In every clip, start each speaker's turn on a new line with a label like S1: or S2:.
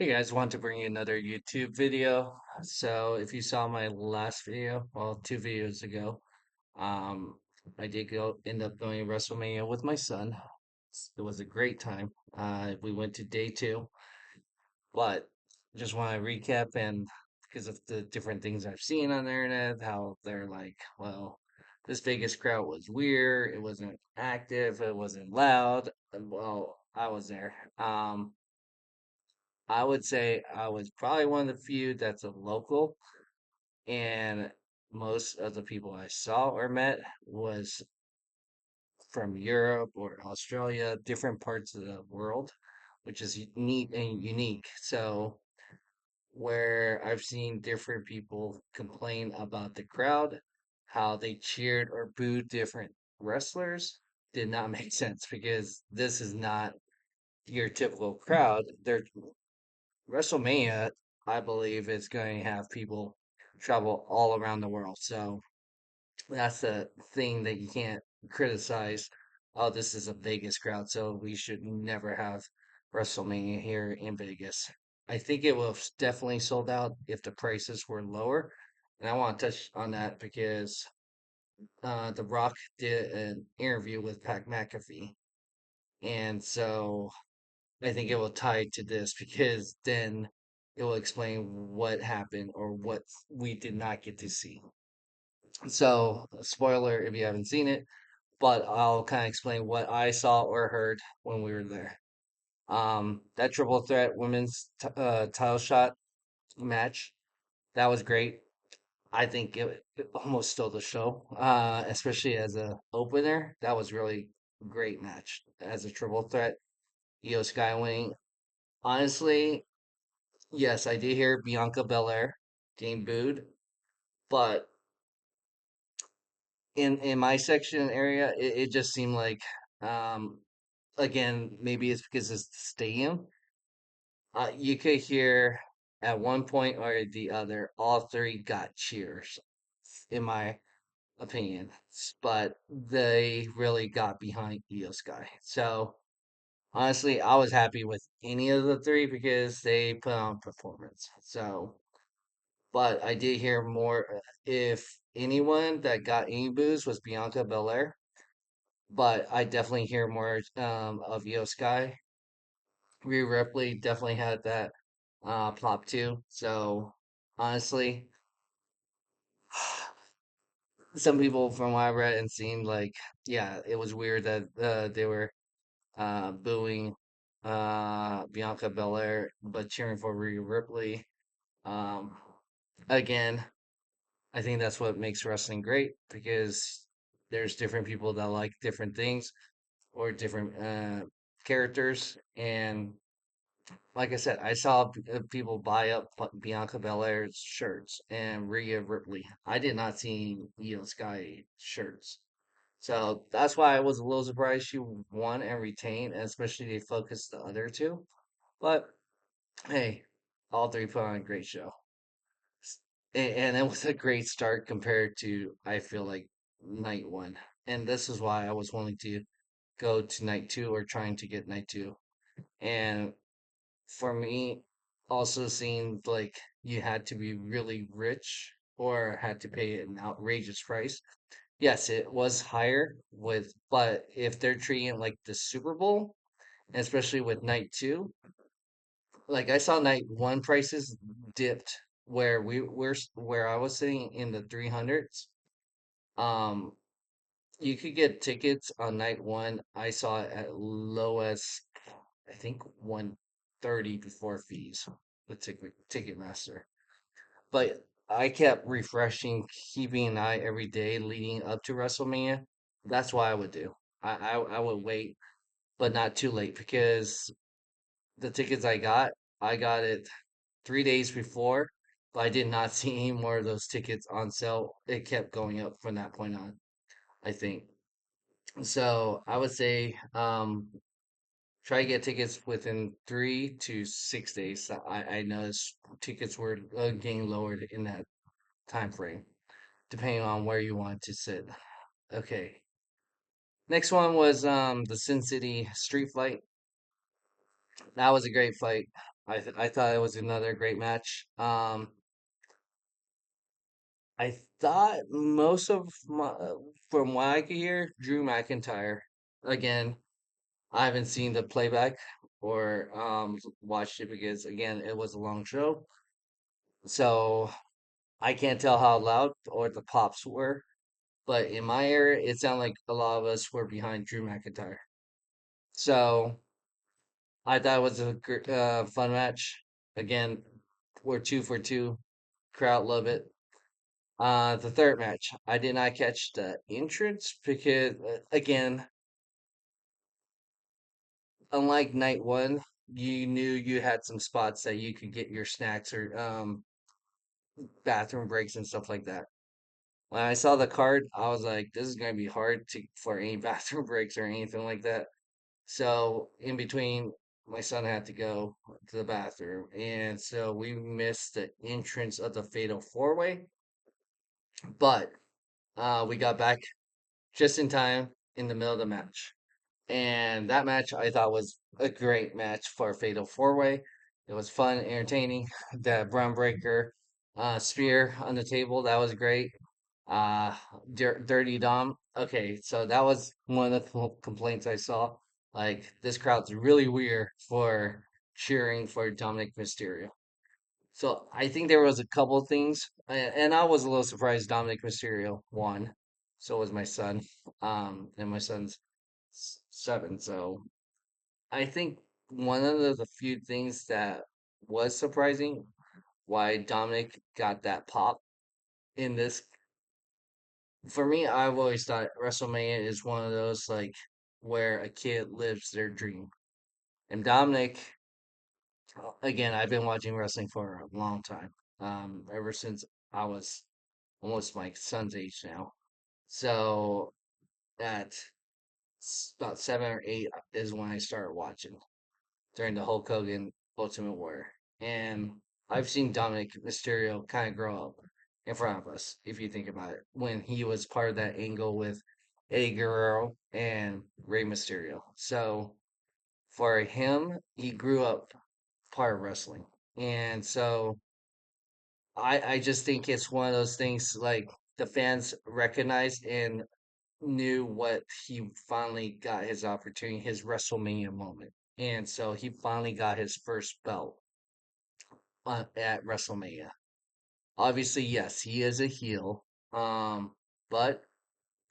S1: Hey guys, want to bring you another YouTube video. So if you saw my last video, well, two videos ago, um, I did go end up going to WrestleMania with my son. It was a great time. We went to day two, but just want to recap and because of the different things I've seen on the internet, how they're like, well, this Vegas crowd was weird. It wasn't active. It wasn't loud. Well, I was there. I would say I was probably one of the few that's a local, and most of the people I saw or met was from Europe or Australia, different parts of the world, which is neat and unique. So, where I've seen different people complain about the crowd, how they cheered or booed different wrestlers, did not make sense because this is not your typical crowd. They're WrestleMania, I believe, is going to have people travel all around the world. So that's the thing that you can't criticize. Oh, this is a Vegas crowd, so we should never have WrestleMania here in Vegas. I think it will definitely sold out if the prices were lower. And I want to touch on that because The Rock did an interview with Pat McAfee. And so I think it will tie to this because then it will explain what happened or what we did not get to see. So, spoiler if you haven't seen it, but I'll kind of explain what I saw or heard when we were there. That triple threat women's title shot match, that was great. I think it almost stole the show, especially as a opener. That was really great match as a triple threat. Io Sky winning. Honestly, yes, I did hear Bianca Belair getting booed, but in my section area, it just seemed like, um, again, maybe it's because it's the stadium. You could hear at one point or the other, all three got cheers, in my opinion, but they really got behind Io Sky. So honestly, I was happy with any of the three because they put on performance. So. But I did hear more. If anyone that got any booze was Bianca Belair, but I definitely hear more of Io Sky. Rhea Ripley definitely had that plop too. So honestly, some people from what I read and seen, like, yeah, it was weird that they were booing Bianca Belair, but cheering for Rhea Ripley. Um, Again, I think that's what makes wrestling great because there's different people that like different things or different characters. And like I said, I saw people buy up Bianca Belair's shirts and Rhea Ripley. I did not see Io Sky shirts. So that's why I was a little surprised she won and retained, and especially they focused the other two. But hey, all three put on a great show. And it was a great start compared to, I feel like, night one. And this is why I was willing to go to night two or trying to get night two. And for me, also seemed like you had to be really rich or had to pay an outrageous price. Yes, it was higher but if they're treating it like the Super Bowl, and especially with night two, like I saw night one prices dipped where I was sitting in the 300s. Um, you could get tickets on night one. I saw it at low as I think 130 before fees, the Ticketmaster. But I kept refreshing, keeping an eye every day leading up to WrestleMania. That's what I would do. I would wait, but not too late because the tickets I got it 3 days before, but I did not see any more of those tickets on sale. It kept going up from that point on, I think. So I would say try to get tickets within 3 to 6 days. I noticed tickets were getting lowered in that time frame, depending on where you want to sit. Okay. Next one was the Sin City Street Fight. That was a great fight. I thought it was another great match. I thought most of my from what I could hear, Drew McIntyre. Again, I haven't seen the playback or watched it because again it was a long show, so I can't tell how loud or the pops were. But in my area, it sounded like a lot of us were behind Drew McIntyre. So I thought it was a fun match. Again, we're two for two. Crowd love it. The third match, I did not catch the entrance because, again, unlike night one, you knew you had some spots that you could get your snacks or bathroom breaks and stuff like that. When I saw the card, I was like, this is going to be hard to for any bathroom breaks or anything like that. So in between, my son had to go to the bathroom, and so we missed the entrance of the Fatal Four Way. But we got back just in time in the middle of the match. And that match I thought was a great match for a Fatal Four Way. It was fun, entertaining. The Brown Breaker spear on the table, that was great. Uh, Dirty Dom. Okay, so that was one of the complaints I saw. Like, this crowd's really weird for cheering for Dominic Mysterio. So I think there was a couple of things, and I was a little surprised Dominic Mysterio won. So was my son, and my son's 7. So I think one of the few things that was surprising why Dominic got that pop in this. For me, I've always thought WrestleMania is one of those like where a kid lives their dream. And Dominic, again, I've been watching wrestling for a long time, ever since I was almost my son's age now. So at about 7 or 8 is when I started watching during the Hulk Hogan Ultimate Warrior. And I've seen Dominic Mysterio kind of grow up in front of us, if you think about it, when he was part of that angle with Eddie Guerrero and Rey Mysterio. So for him, he grew up part of wrestling. And so I just think it's one of those things like the fans recognized and knew what he finally got his opportunity, his WrestleMania moment. And so he finally got his first belt at WrestleMania. Obviously, yes, he is a heel, but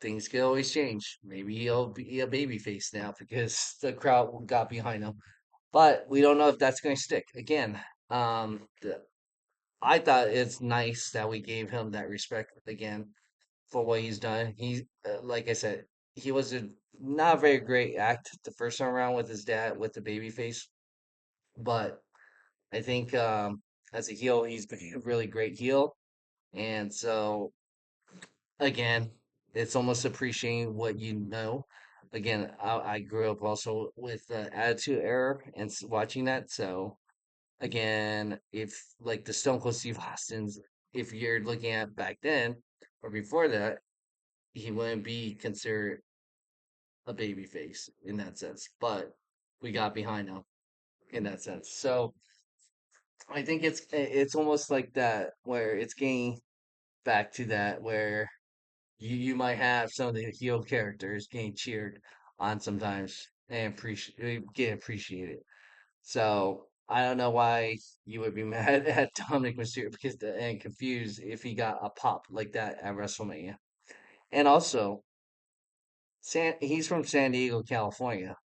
S1: things could always change. Maybe he'll be a babyface now because the crowd got behind him. But we don't know if that's going to stick. Again, I thought it's nice that we gave him that respect again for what he's done. He, like I said, he was a not very great act the first time around with his dad with the baby face, but I think as a heel, he's been a really great heel. And so again, it's almost appreciating what you know. Again, I grew up also with the Attitude Era and watching that. So again, if like the Stone Cold Steve Austin's, if you're looking at back then or before that, he wouldn't be considered a baby face in that sense. But we got behind him in that sense. So I think it's almost like that where it's getting back to that where you might have some of the heel characters getting cheered on sometimes and get appreciated. So I don't know why you would be mad at Dominic Mysterio because and confused if he got a pop like that at WrestleMania. And also, he's from San Diego, California.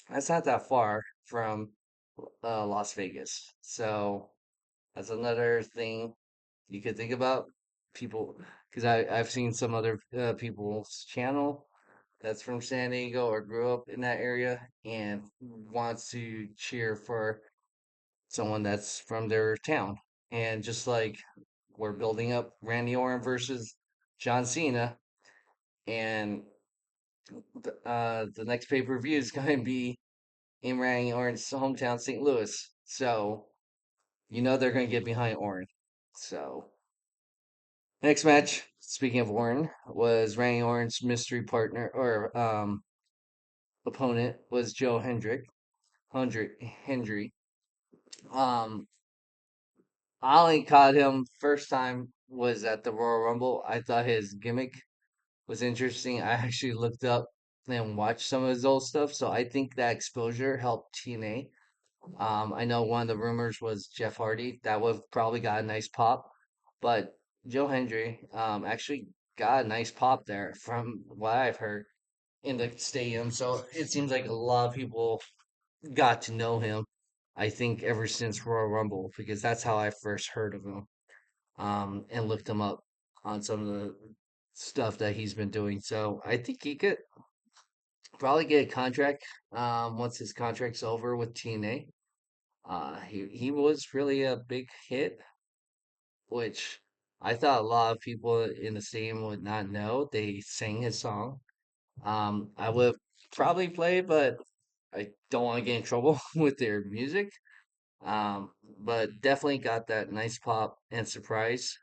S1: That's not that far from Las Vegas. So that's another thing you could think about. People, because I've seen some other people's channel that's from San Diego or grew up in that area and wants to cheer for someone that's from their town. And just like we're building up Randy Orton versus John Cena, and the next pay per view is going to be in Randy Orton's hometown, St. Louis. So you know they're going to get behind Orton. So next match, speaking of Orton, was Randy Orton's mystery partner or opponent was Joe Hendry. Um, I only caught him first time was at the Royal Rumble. I thought his gimmick was interesting. I actually looked up and watched some of his old stuff, so I think that exposure helped TNA. I know one of the rumors was Jeff Hardy. That would have probably got a nice pop, but Joe Hendry actually got a nice pop there from what I've heard in the stadium. So it seems like a lot of people got to know him. I think ever since Royal Rumble because that's how I first heard of him and looked him up on some of the stuff that he's been doing. So I think he could probably get a contract once his contract's over with TNA. He was really a big hit, which I thought a lot of people in the stadium would not know. They sang his song. I would probably play, but I don't want to get in trouble with their music. But definitely got that nice pop and surprise.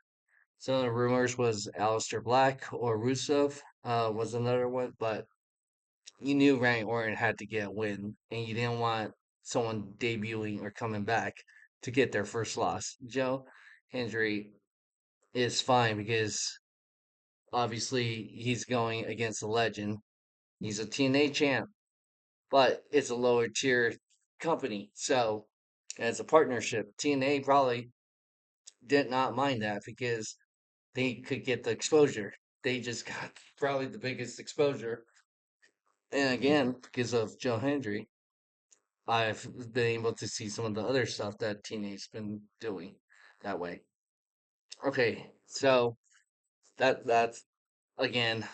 S1: Some of the rumors was Aleister Black or Rusev was another one, but you knew Randy Orton had to get a win, and you didn't want someone debuting or coming back to get their first loss. Joe Hendry is fine because obviously he's going against a legend. He's a TNA champ, but it's a lower tier company. So as a partnership, TNA probably did not mind that because they could get the exposure. They just got probably the biggest exposure. And again, because of Joe Hendry, I've been able to see some of the other stuff that TNA's been doing that way. Okay, so that's again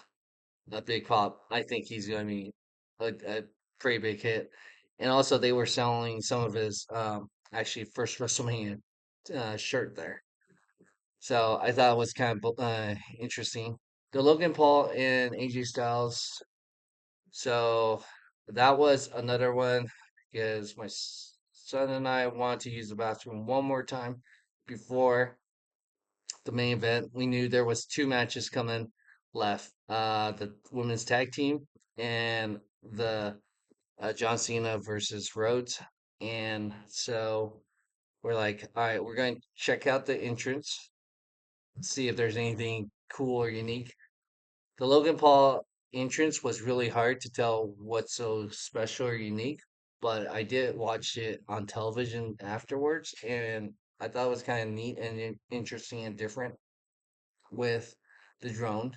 S1: a big pop. I think he's going to be a pretty big hit. And also, they were selling some of his actually first WrestleMania shirt there, so I thought it was kind of interesting. The Logan Paul and AJ Styles. So that was another one because my son and I wanted to use the bathroom one more time before the main event. We knew there was two matches coming left. The women's tag team and the John Cena versus Rhodes. And so we're like, all right, we're going to check out the entrance, see if there's anything cool or unique. The Logan Paul entrance was really hard to tell what's so special or unique, but I did watch it on television afterwards, and I thought it was kind of neat and interesting and different with the drone.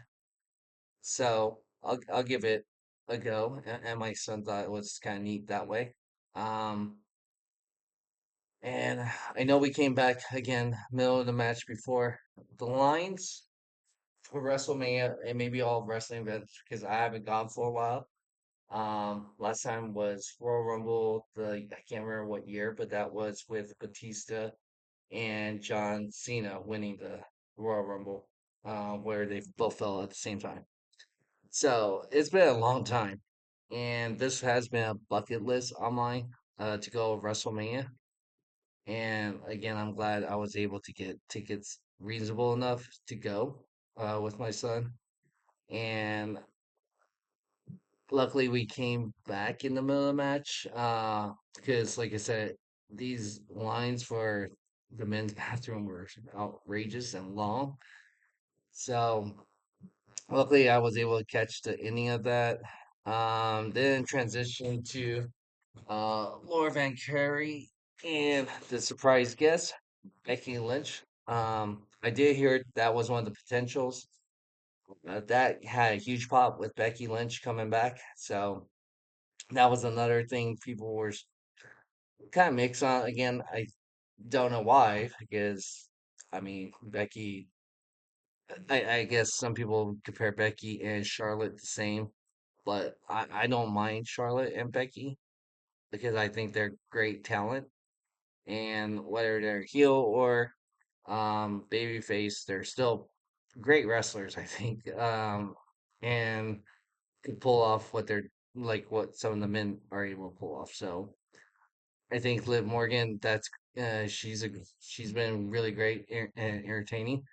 S1: So I'll give it a go, and my son thought it was kind of neat that way. Um, and I know we came back again, middle of the match before the lines for WrestleMania and maybe all wrestling events because I haven't gone for a while. Last time was Royal Rumble. I can't remember what year, but that was with Batista and John Cena winning the Royal Rumble, where they both fell at the same time. So it's been a long time, and this has been a bucket list on mine to go WrestleMania. And again, I'm glad I was able to get tickets reasonable enough to go with my son. And luckily, we came back in the middle of the match because, like I said, these lines for the men's bathroom were outrageous and long. So, luckily, I was able to catch the ending of that. Then transition to Laura Van Carey and the surprise guest, Becky Lynch. I did hear that was one of the potentials. That had a huge pop with Becky Lynch coming back. So, that was another thing people were kind of mixed on. Again, I don't know why, because I mean, Becky, I guess some people compare Becky and Charlotte the same, but I don't mind Charlotte and Becky because I think they're great talent. And whether they're heel or babyface, they're still great wrestlers, I think. And can pull off what they're like what some of the men are able to pull off. So I think Liv Morgan, she's been really great and entertaining.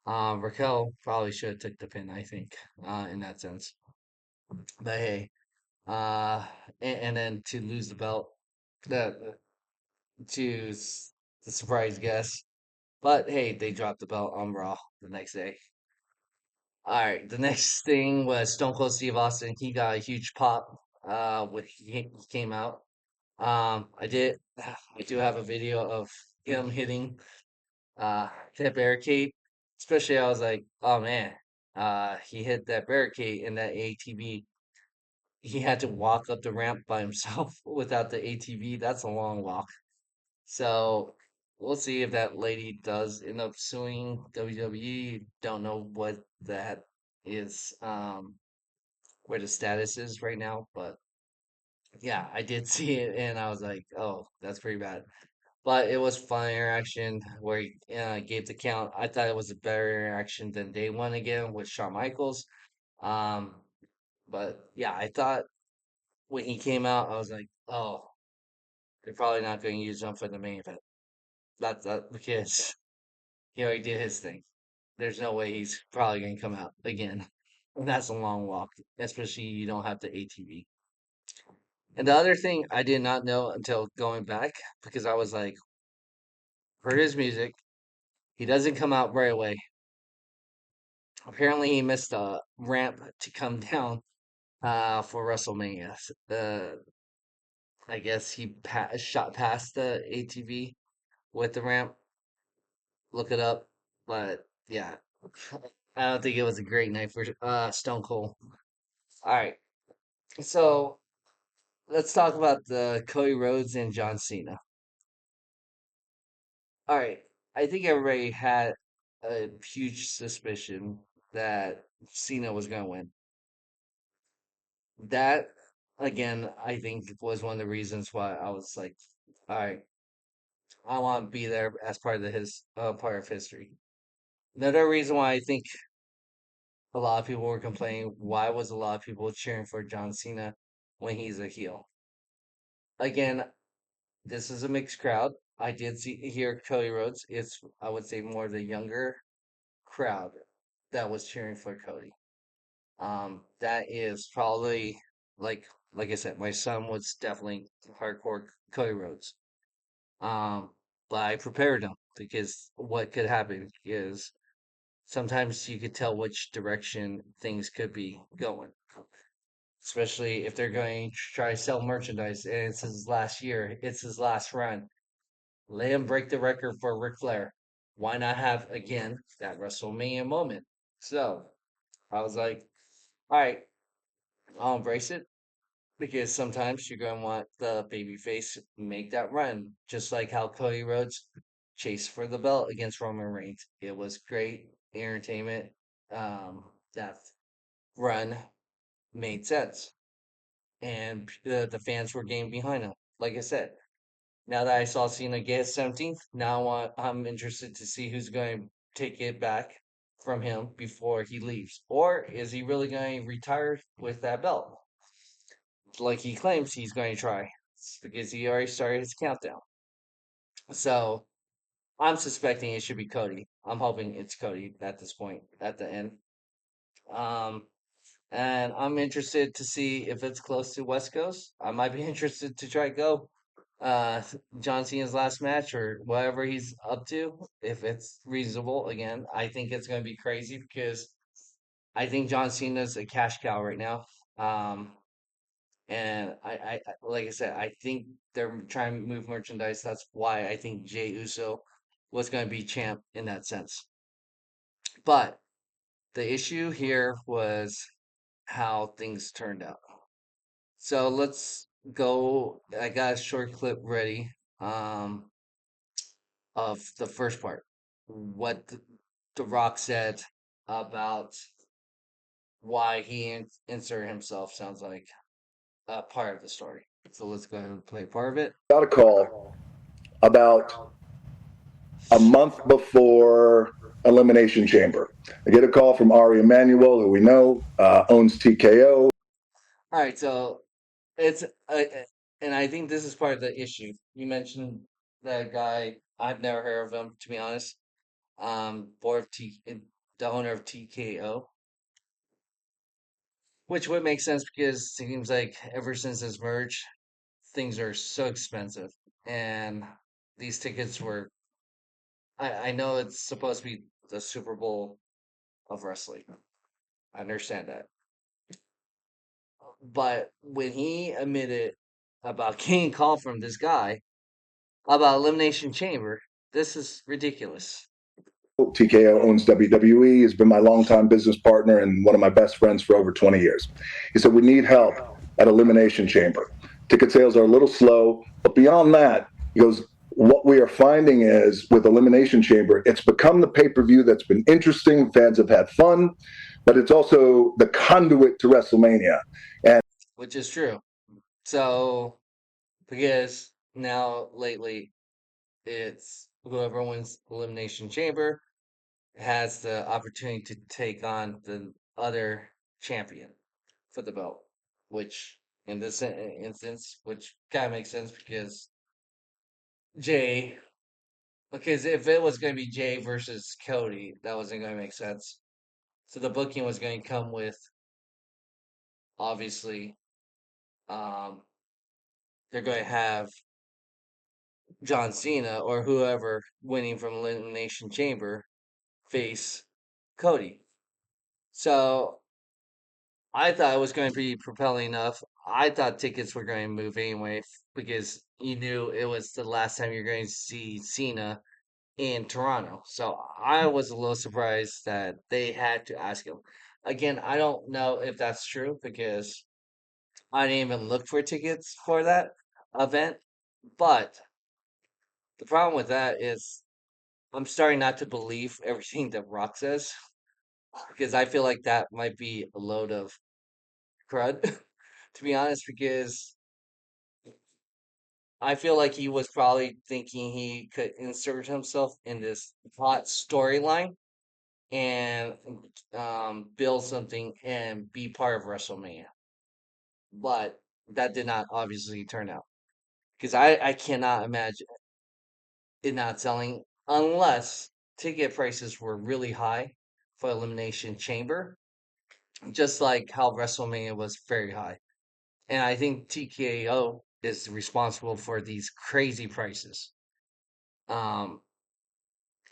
S1: Raquel probably should have took the pin, I think, in that sense. But hey, uh, and then to lose the belt, that to the surprise guest. But hey, they dropped the belt on Raw the next day. All right, the next thing was Stone Cold Steve Austin. He got a huge pop when he came out. I do have a video of him hitting uh that barricade. Especially, I was like, oh man, he hit that barricade in that ATV. He had to walk up the ramp by himself without the ATV. That's a long walk. So we'll see if that lady does end up suing WWE. Don't know what that is, where the status is right now, but yeah, I did see it and I was like, oh, that's pretty bad. But it was fun interaction where he gave the count. I thought it was a better interaction than day one again with Shawn Michaels. Um, but yeah, I thought when he came out, I was like, oh, they're probably not going to use him for the main event. That's that because he already did his thing. There's no way he's probably going to come out again. And that's a long walk, especially you don't have the ATV. And the other thing I did not know until going back because I was like, heard his music. He doesn't come out right away. Apparently, he missed a ramp to come down for WrestleMania. I guess he shot past the ATV with the ramp. Look it up, but yeah, I don't think it was a great night for Stone Cold. All right, so let's talk about the Cody Rhodes and John Cena. All right, I think everybody had a huge suspicion that Cena was going to win. That again, I think was one of the reasons why I was like, all right, I want to be there as part of his part of history. Another reason why I think a lot of people were complaining, why was a lot of people cheering for John Cena when he's a heel? Again, this is a mixed crowd. I did see hear Cody Rhodes. It's I would say more the younger crowd that was cheering for Cody. That is probably like like I said, my son was definitely hardcore Cody Rhodes. Um, but I prepared him because what could happen is sometimes you could tell which direction things could be going, especially if they're going to try to sell merchandise and it's his last year, it's his last run. Let him break the record for Ric Flair. Why not have again that WrestleMania moment? So I was like, all right, I'll embrace it because sometimes you're going to want the babyface make that run, just like how Cody Rhodes chased for the belt against Roman Reigns. It was great entertainment. That run made sense, and the fans were getting behind him. Like I said, now that I saw Cena get his 17th, I'm interested to see who's going to take it back from him before he leaves, or is he really going to retire with that belt? Like he claims he's going to try because he already started his countdown. So I'm suspecting it should be Cody. I'm hoping it's Cody at this point, at the end. Um, and I'm interested to see if it's close to West Coast. I might be interested to try to go uh John Cena's last match or whatever he's up to, if it's reasonable. Again, I think it's going to be crazy because I think John Cena's a cash cow right now. Um, And like I said, I think they're trying to move merchandise. That's why I think Jay Uso was going to be champ in that sense. But the issue here was how things turned out. So let's go. I got a short clip ready of the first part. What the Rock said about why he inserted himself sounds like a part of the story. So let's go ahead and play part of it.
S2: Got a call about a month before Elimination Chamber. I get a call from Ari Emanuel, who we know owns TKO.
S1: All right, so it's and I think this is part of the issue. You mentioned that guy. I've never heard of him, to be honest. Board of the owner of TKO, which would make sense because it seems like ever since this merge, things are so expensive, and these tickets were. I know it's supposed to be the Super Bowl of wrestling. I understand that, but when he admitted about getting a call from this guy about Elimination Chamber, this is ridiculous.
S2: TKO owns WWE, has been my longtime business partner and one of my best friends for over 20 years. He said, we need help at Elimination Chamber. Ticket sales are a little slow, but beyond that, he goes, what we are finding is with Elimination Chamber, it's become the pay per view that's been interesting. Fans have had fun, but it's also the conduit to WrestleMania. And
S1: Which is true. So because now lately it's whoever wins Elimination Chamber has the opportunity to take on the other champion for the belt, which in this instance, which kind of makes sense because Jay, because if it was going to be Jay versus Cody, that wasn't going to make sense. So the booking was going to come with obviously, um, they're going to have John Cena or whoever winning from Elimination Chamber face Cody. So I thought it was going to be propelling enough. I thought tickets were going to move anyway because you knew it was the last time you're going to see Cena in Toronto. So I was a little surprised that they had to ask him. Again, I don't know if that's true because I didn't even look for tickets for that event. But the problem with that is I'm starting not to believe everything that Rock says because I feel like that might be a load of crud, to be honest, because I feel like he was probably thinking he could insert himself in this hot storyline and build something and be part of WrestleMania. But that did not obviously turn out because I cannot imagine it not selling unless ticket prices were really high for Elimination Chamber, just like how WrestleMania was very high. And I think TKO is responsible for these crazy prices. Um,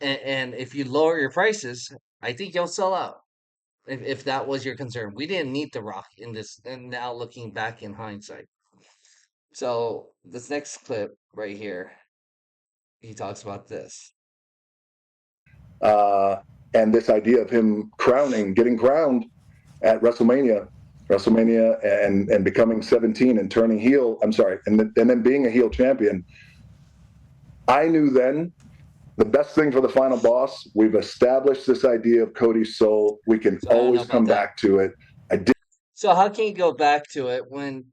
S1: and if you lower your prices, I think you'll sell out. If that was your concern, we didn't need The Rock in this. And now looking back in hindsight, so this next clip right here, he talks about this.
S2: uh, and this idea of him getting crowned at WrestleMania, and becoming 17 and turning heel. I'm sorry, and then being a heel champion. I knew then the best thing for the final boss. We've established this idea of Cody's soul. We can
S1: So I don't know
S2: always
S1: about
S2: come
S1: that.
S2: back to it. I did.
S1: So how can you go back to it when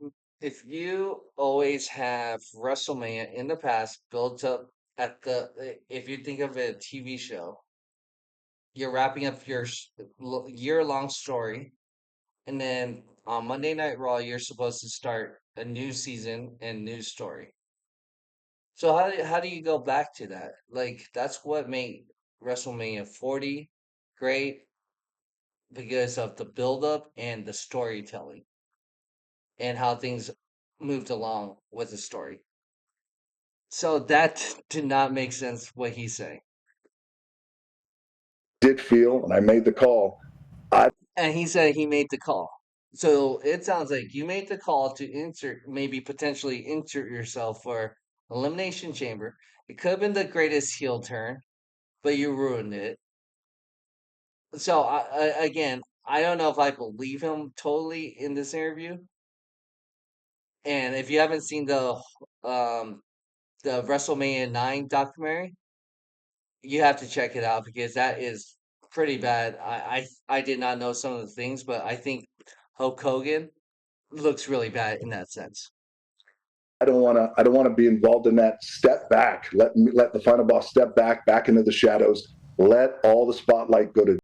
S1: if you always have WrestleMania in the past built up at the if you think of a TV show, you're wrapping up your year-long story, and then on Monday Night Raw, you're supposed to start a new season and new story. So how do you go back to that? Like that's what made WrestleMania 40 great because of the build-up and the storytelling and how things moved along with the story. So that did not make sense what he's saying.
S2: Did feel, and I made the call. I
S1: And he said he made the call. So it sounds like you made the call to insert, maybe potentially insert yourself for Elimination Chamber. It could have been the greatest heel turn, but you ruined it. So again, I don't know if I believe him totally in this interview. And if you haven't seen um the WrestleMania 9 documentary, you have to check it out because that is pretty bad. I did not know some of the things, but I think Hulk Hogan looks really bad in that sense.
S2: don't want to. I don't want to be involved in that. Step back. Let the final boss step back into the shadows. Let all the spotlight go to.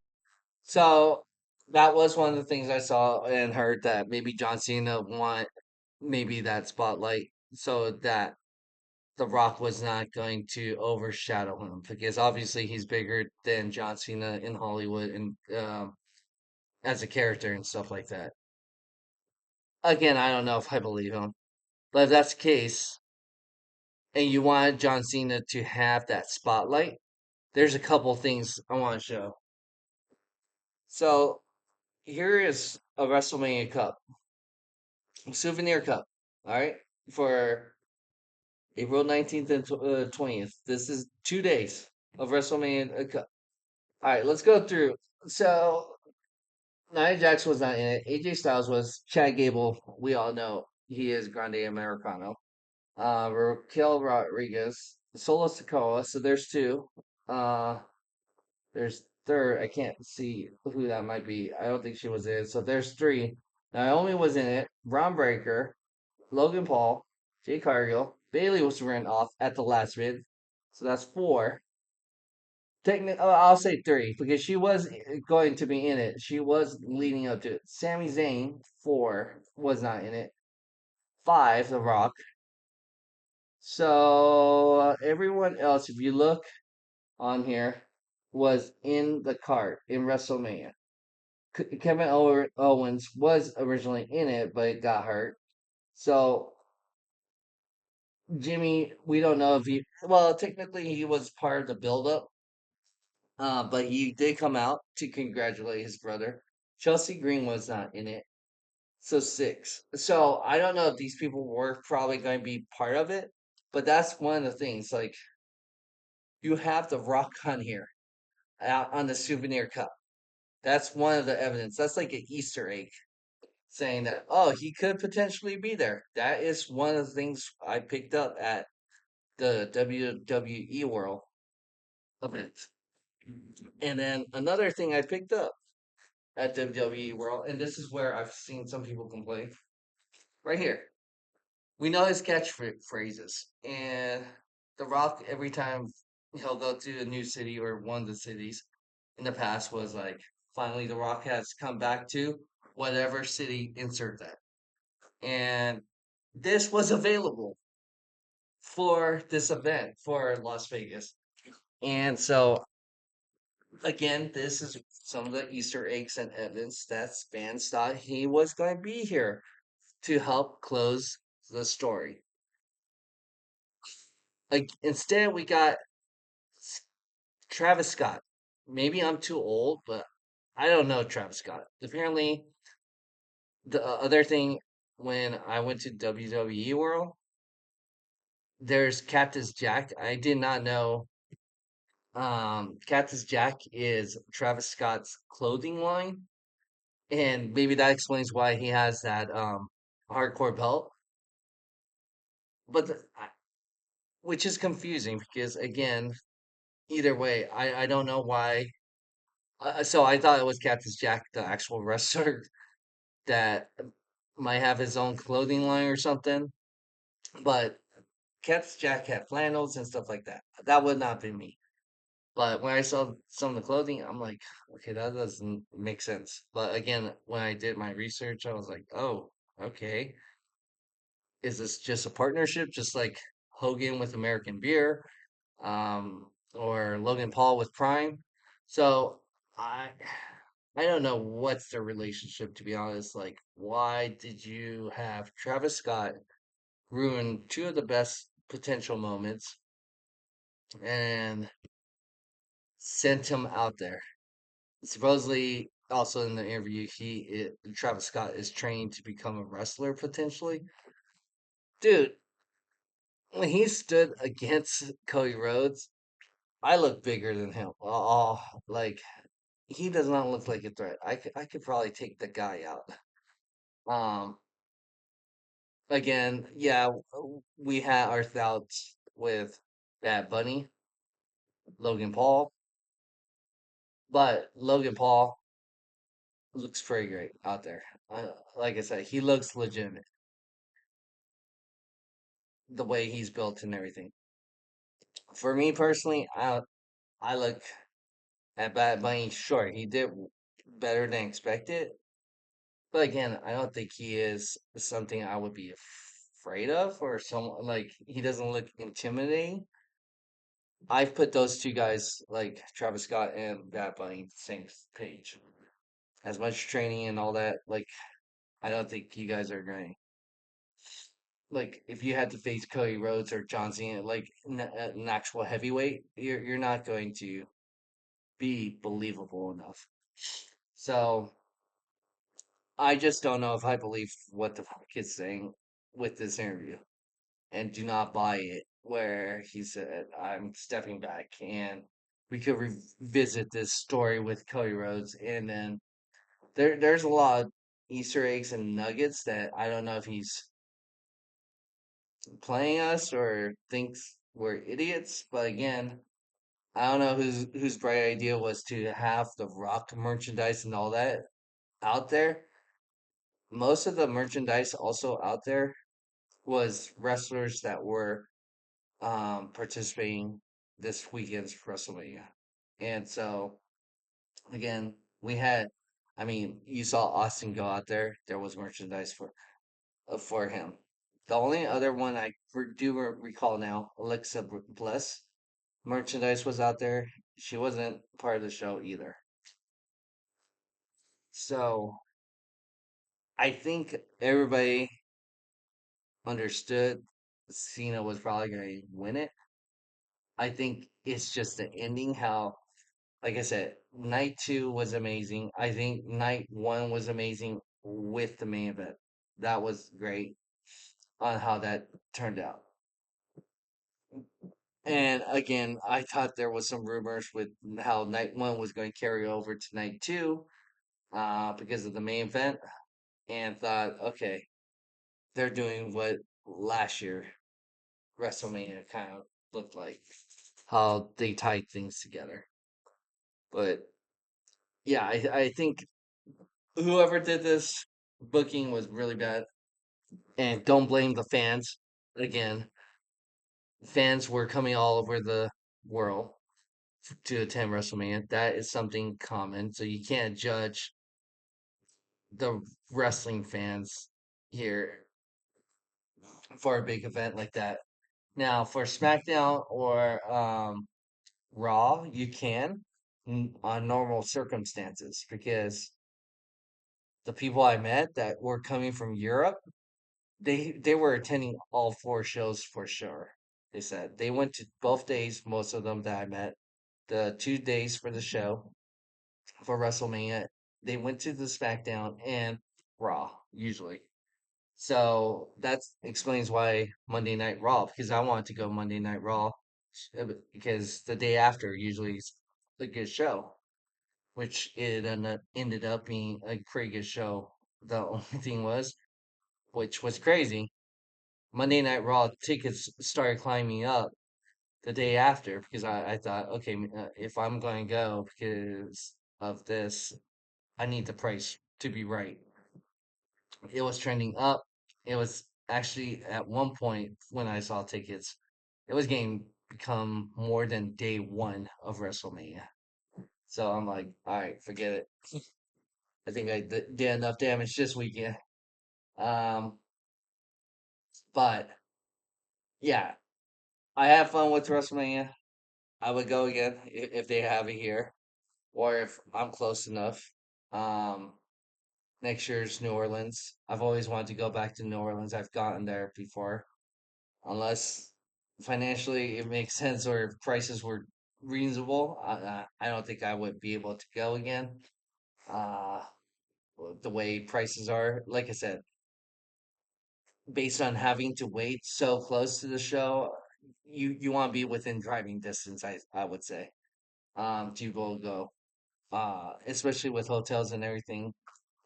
S1: So that was one of the things I saw and heard that maybe John Cena want maybe that spotlight so that The Rock was not going to overshadow him because obviously he's bigger than John Cena in Hollywood and as a character and stuff like that. Again, I don't know if I believe him, but if that's the case, and you want John Cena to have that spotlight, there's a couple things I want to show. So here is a WrestleMania cup, souvenir cup. All right, for April 19th and 20th. This is 2 days of WrestleMania cup. All right, let's go through. So Nia Jax was not in it. AJ Styles was. Chad Gable, we all know he is Grande Americano. Raquel Rodriguez, Solo Sikoa. So there's two. Uh, there's third. I can't see who that might be. I don't think she was in it. So there's three. Naomi was in it. Braun Breaker, Logan Paul, Jay Cargill. Bailey was written off at the last minute. So that's four. I'll say three because she was going to be in it. She was leading up to it. Sami Zayn, four, was not in it. Five, The Rock. So everyone else, if you look on here, was in the card in WrestleMania. Kevin Owens was originally in it, but got hurt. So Jimmy, we don't know if he. Well, technically he was part of the build-up, but he did come out to congratulate his brother. Chelsea Green was not in it. So six. So I don't know if these people were probably going to be part of it, but that's one of the things. Like you have the Rock on here on the souvenir cup. That's one of the evidence. That's like an Easter egg saying that he could potentially be there. That is one of the things I picked up at the WWE World event. And then another thing I picked up at WWE World, and this is where I've seen some people complain. Right here, we know his catchphrases, and The Rock every time he'll go to a new city or one of the cities in the past was like, finally, The Rock has come back to whatever city, insert that, and this was available for this event for Las Vegas, and so again, this is some of the Easter eggs and evidence that fans thought he was going to be here to help close the story. Like instead, we got Travis Scott. Maybe I'm too old, but I don't know Travis Scott. Apparently, the other thing when I went to WWE World, there's Cactus Jack. I did not know Cactus Jack is Travis Scott's clothing line, and maybe that explains why he has that hardcore belt. But which is confusing because again, either way, I don't know why. So I thought it was Cactus Jack, the actual wrestler that might have his own clothing line or something. But Cactus Jack had flannels and stuff like that. That would not be me. But when I saw some of the clothing, I'm like, okay, that doesn't make sense. But again, when I did my research, I was like, oh, okay. Is this just a partnership, just like Hogan with American Beer, or Logan Paul with Prime? So I, I don't know what's their relationship, to be honest. Like, why did you have Travis Scott ruin two of the best potential moments and sent him out there? Supposedly, also in the interview, Travis Scott is trained to become a wrestler potentially. Dude, when he stood against Cody Rhodes, I look bigger than him. Oh, like he does not look like a threat. I could probably take the guy out. Um, Again, yeah, we had our doubts with Bad Bunny, Logan Paul, but Logan Paul looks pretty great out there. Like I said, he looks legitimate the way he's built and everything. For me personally, I look at Bad Bunny. Sure, he did better than expected, but again, I don't think he is something I would be afraid of or someone like he doesn't look intimidating. I've put those two guys, like Travis Scott and Bad Bunny, the same page. As much training and all that, like I don't think you guys are going. like if you had to face Cody Rhodes or John Cena, like an actual heavyweight, you're not going to be believable enough. So I just don't know if I believe what the fuck he's saying with this interview, and do not buy it. Where he said, "I'm stepping back," and we could revisit this story with Cody Rhodes, and then there's a lot of Easter eggs and nuggets that I don't know if he's playing us or thinks we're idiots. But again, I don't know whose bright idea was to have the Rock merchandise and all that out there. Most of the merchandise also out there was wrestlers that were participating this weekend's WrestleMania. And so again, we had, I mean, you saw Austin go out there. There was merchandise for him. The only other one I recall now, Alexa Bliss, merchandise was out there. She wasn't part of the show either. So I think everybody understood Cena was probably going to win it. I think it's just the ending, how, like I said, night two was amazing. I think night one was amazing with the main event. That was great on how that turned out. And again, I thought there was some rumors with how night one was going to carry over to night two, because of the main event, and thought, okay, they're doing what last year WrestleMania kind of looked like, how they tied things together. But yeah, I think whoever did this booking was really bad, and don't blame the fans. Again, fans were coming all over the world to attend WrestleMania. That is something common, so you can't judge the wrestling fans here for a big event like that. Now, for SmackDown or Raw, you can on normal circumstances, because the people I met that were coming from Europe, they were attending all four shows for sure. They said they went to both days. Most of them that I met, the 2 days for the show for WrestleMania, they went to the SmackDown and Raw usually. So that explains why Monday Night Raw, because I wanted to go Monday Night Raw, because the day after usually is a good show, which it ended up being a pretty good show. The only thing was, which was crazy, Monday Night Raw tickets started climbing up the day after, because I thought, okay, if I'm going to go because of this, I need the price to be right. It was trending up. It was actually at one point when I saw tickets, it was getting become more than day one of WrestleMania. So I'm like, all right, forget it. I think I did enough damage this weekend. Um, but yeah, I have fun with WrestleMania. I would go again if they have it here, or if I'm close enough. Um, Next year's New Orleans. I've always wanted to go back to New Orleans. I've gotten there before, unless financially it makes sense or if prices were reasonable. I don't think I would be able to go again. Uh, the way prices are, like I said, based on having to wait so close to the show, you want to be within driving distance. I would say, to go. Especially with hotels and everything.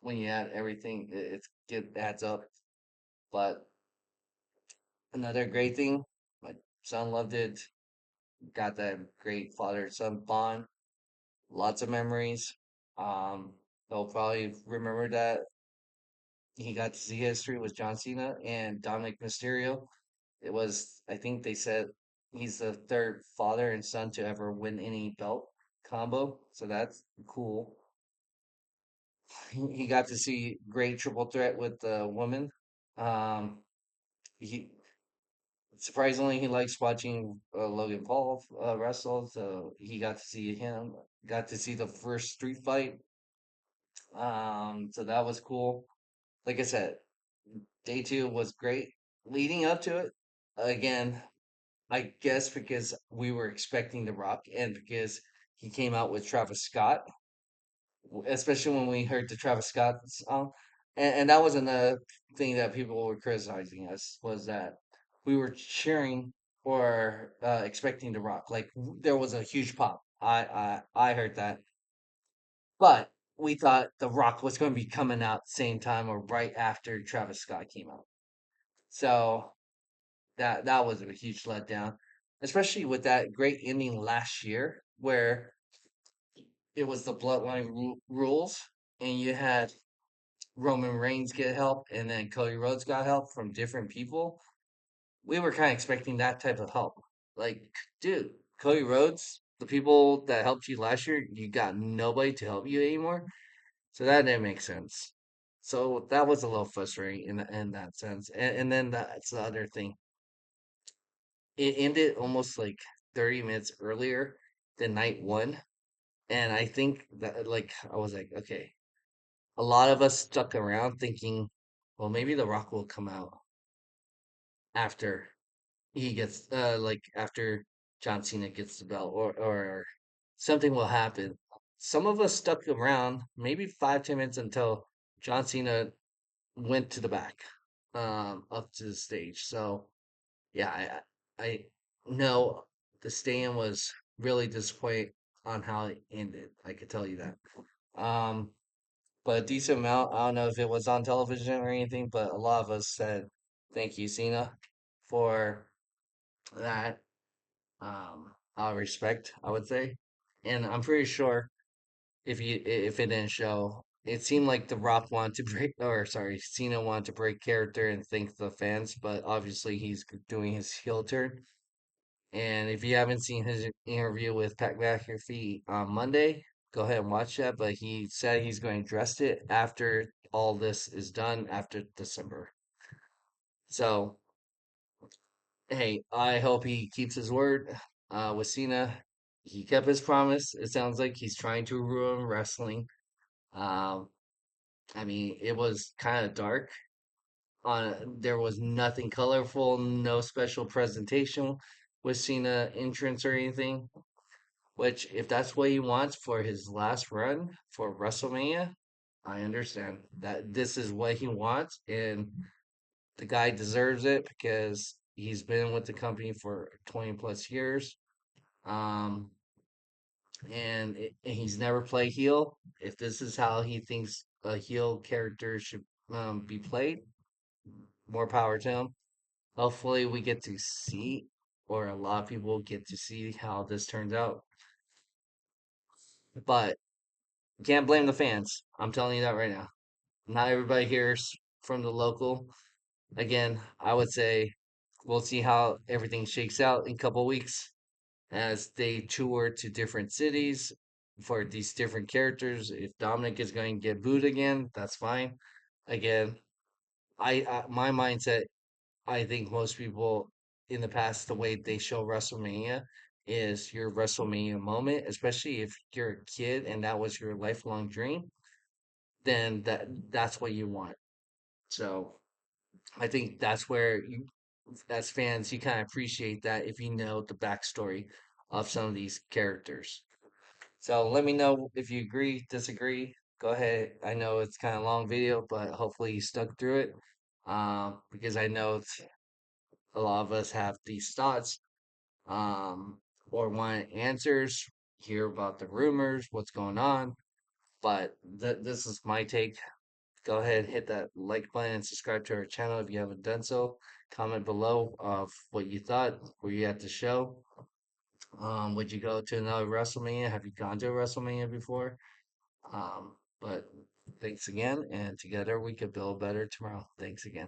S1: When you add everything, it adds up. But another great thing, my son loved it. Got that great father son bond. Lots of memories. They'll probably remember that he got to see history with John Cena and Dominic Mysterio. It was, I think they said he's the third father and son to ever win any belt combo. So that's cool. He got to see great triple threat with the woman. Um, he Surprisingly, he likes watching Logan Paul wrestle, so he got to see him. Got to see the first street fight. So that was cool. Like I said, day two was great. leading up to it, again, I guess because we were expecting The Rock and because he came out with Travis Scott, especially when we heard the Travis Scott song. And that was another thing that people were criticizing us was that we were cheering or expecting The Rock. Like there was a huge pop. I heard that, but we thought The Rock was going to be coming out same time or right after Travis Scott came out. So that was a huge letdown, especially with that great ending last year where it was the bloodline rules and you had Roman Reigns get help and then Cody Rhodes got help from different people. We were kind of expecting that type of help. Like, dude, Cody Rhodes, the people that helped you last year, you got nobody to help you anymore. So that didn't make sense. So that was a little frustrating in that sense. And then that's the other thing. It ended almost like 30 minutes earlier than night one. And I think that, like, I was like, okay, a lot of us stuck around thinking, well, maybe The Rock will come out after he gets, like, after John Cena gets the belt, or something will happen. Some of us stuck around maybe 5, 10 minutes until John Cena went to the back, up to the stage. So yeah, I know the stand was really disappointed on how it ended. I could tell you that. Um, but a decent amount. I don't know if it was on television or anything, but a lot of us said thank you, Cena, for that. Out of respect, I would say, and I'm pretty sure if it didn't show, it seemed like The Rock wanted to break, or sorry, Cena wanted to break character and thank the fans, but obviously he's doing his heel turn. And if you haven't seen his interview with Pat McAfee on Monday, go ahead and watch that. But he said he's going to address it after all this is done after December. So, hey, I hope he keeps his word. With Cena, he kept his promise. It sounds like he's trying to ruin wrestling. Um, I mean, it was kind of dark. There was nothing colorful, no special presentation with Cena entrance or anything. Which, if that's what he wants for his last run for WrestleMania, I understand that this is what he wants, and the guy deserves it because he's been with the company for 20 plus years. Um, and he's never played heel. If this is how he thinks a heel character should be played, more power to him. Hopefully, we get to see, or a lot of people get to see how this turns out. But you can't blame the fans. I'm telling you that right now. Not everybody here is from the local. Again, I would say we'll see how everything shakes out in a couple weeks as they tour to different cities for these different characters. If Dominic is going to get booed again, that's fine. Again, I my mindset. I think most people in the past, the way they show WrestleMania is your WrestleMania moment, especially if you're a kid and that was your lifelong dream, then that's what you want. So I think that's where you, as fans, you kind of appreciate that if you know the backstory of some of these characters. So let me know if you agree, disagree. Go ahead. I know it's kind of long video, but hopefully you stuck through it. Because I know a lot of us have these thoughts, um, or want answers, hear about the rumors, what's going on. But this is my take. Go ahead, hit that like button and subscribe to our channel if you haven't done so. Comment below of what you thought. Were you at the show? Would you go to another WrestleMania? Have you gone to a WrestleMania before? But thanks again, and together we could build better tomorrow. Thanks again.